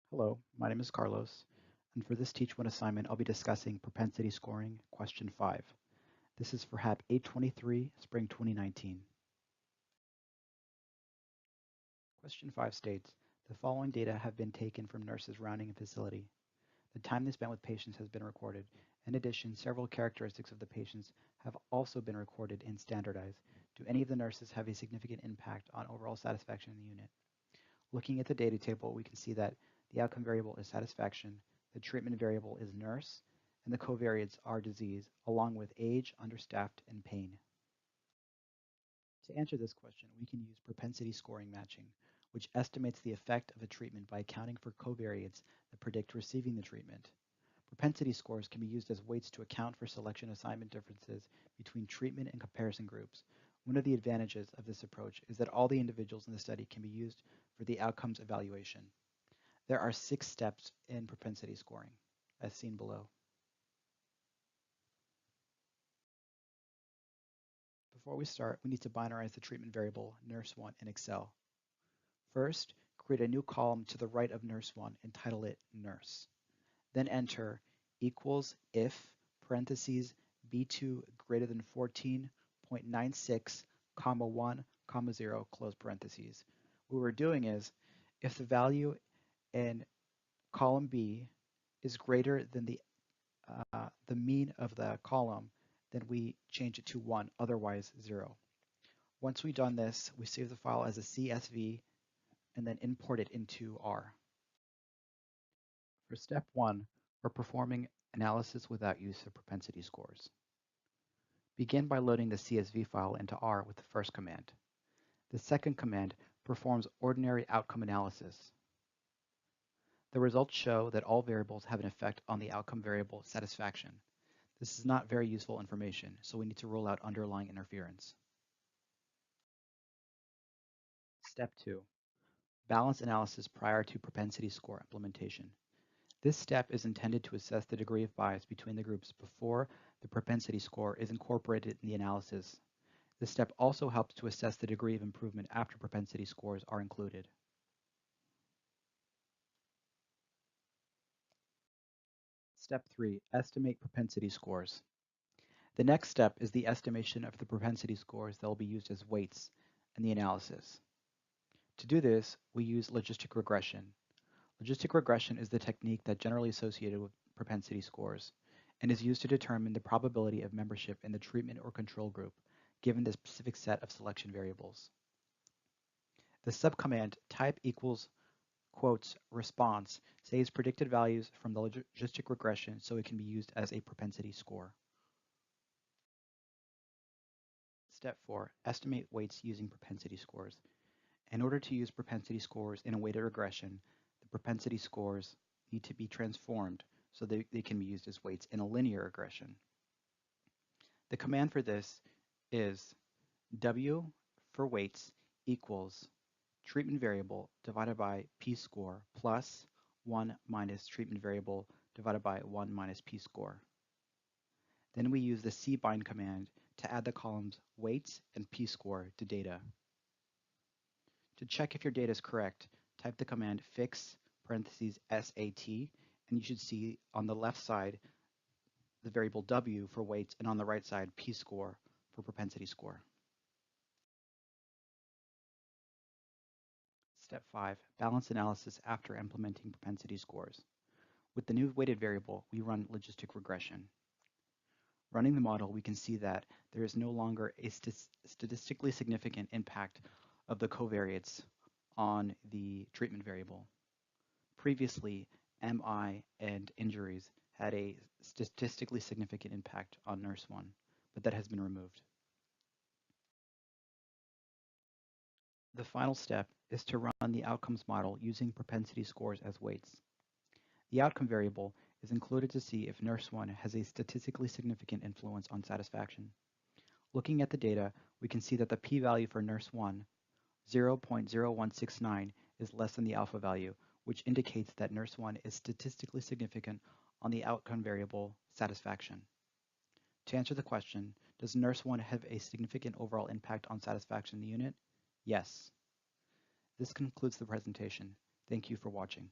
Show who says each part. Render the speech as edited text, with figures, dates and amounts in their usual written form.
Speaker 1: Hello, my name is Carlos, and for this Teach 1 assignment, I'll be discussing Propensity Scoring Question 5. This is for HAP 823, Spring 2019. Question 5 states, the following data have been taken from nurses rounding a facility. The time they spent with patients has been recorded. In addition, several characteristics of the patients have also been recorded and standardized. Do any of the nurses have a significant impact on overall satisfaction in the unit? Looking at the data table, we can see that the outcome variable is satisfaction, the treatment variable is nurse, and the covariates are disease, along with age, understaffed, and pain. To answer this question, we can use propensity scoring matching, which estimates the effect of a treatment by accounting for covariates that predict receiving the treatment. Propensity scores can be used as weights to account for selection assignment differences between treatment and comparison groups. One of the advantages of this approach is that all the individuals in the study can be used for the outcomes evaluation. There are 6 steps in propensity scoring, as seen below. Before we start, we need to binarize the treatment variable nurse1 in Excel. First, create a new column to the right of nurse1 and title it nurse. Then enter equals if parentheses b2 greater than 14.96 comma 1 comma 0 close parentheses. What we're doing is if the value in column B is greater than the mean of the column, then we change it to 1, otherwise 0. Once we've done this, we save the file as a CSV and then import it into R. For step 1, we're performing analysis without use of propensity scores. Begin by loading the CSV file into R with the first command. The second command performs ordinary outcome analysis. The results show that all variables have an effect on the outcome variable satisfaction. This is not very useful information, so we need to rule out underlying interference. Step 2. Balance analysis prior to propensity score implementation. This step is intended to assess the degree of bias between the groups before the propensity score is incorporated in the analysis. This step also helps to assess the degree of improvement after propensity scores are included. Step 3. Estimate propensity scores. The next step is the estimation of the propensity scores that will be used as weights in the analysis. To do this, we use logistic regression. Logistic regression is the technique that's generally associated with propensity scores and is used to determine the probability of membership in the treatment or control group given the specific set of selection variables. The subcommand type equals quotes response saves predicted values from the logistic regression so it can be used as a propensity score. Step 4. Estimate weights using propensity scores. In order to use propensity scores in a weighted regression, the propensity scores need to be transformed so they can be used as weights in a linear regression. The command for this is W for weights equals treatment variable divided by p-score plus 1 minus treatment variable divided by 1 minus p-score. Then we use the cbind command to add the columns weights and p-score to data. To check if your data is correct, type the command fix parentheses SAT, and you should see on the left side the variable W for weights and on the right side p-score for propensity score. Step 5. Balance analysis after implementing propensity scores. With the new weighted variable, we run logistic regression. Running the model, we can see that there is no longer a statistically significant impact of the covariates on the treatment variable. Previously, MI and injuries had a statistically significant impact on nurse1, but that has been removed. The final step is to run the outcomes model using propensity scores as weights. The outcome variable is included to see if nurse1 has a statistically significant influence on satisfaction. Looking at the data, we can see that the p-value for nurse1, 0.0169, is less than the alpha value, which indicates that nurse1 is statistically significant on the outcome variable satisfaction. To answer the question, does nurse1 have a significant overall impact on satisfaction in the unit? Yes. This concludes the presentation. Thank you for watching.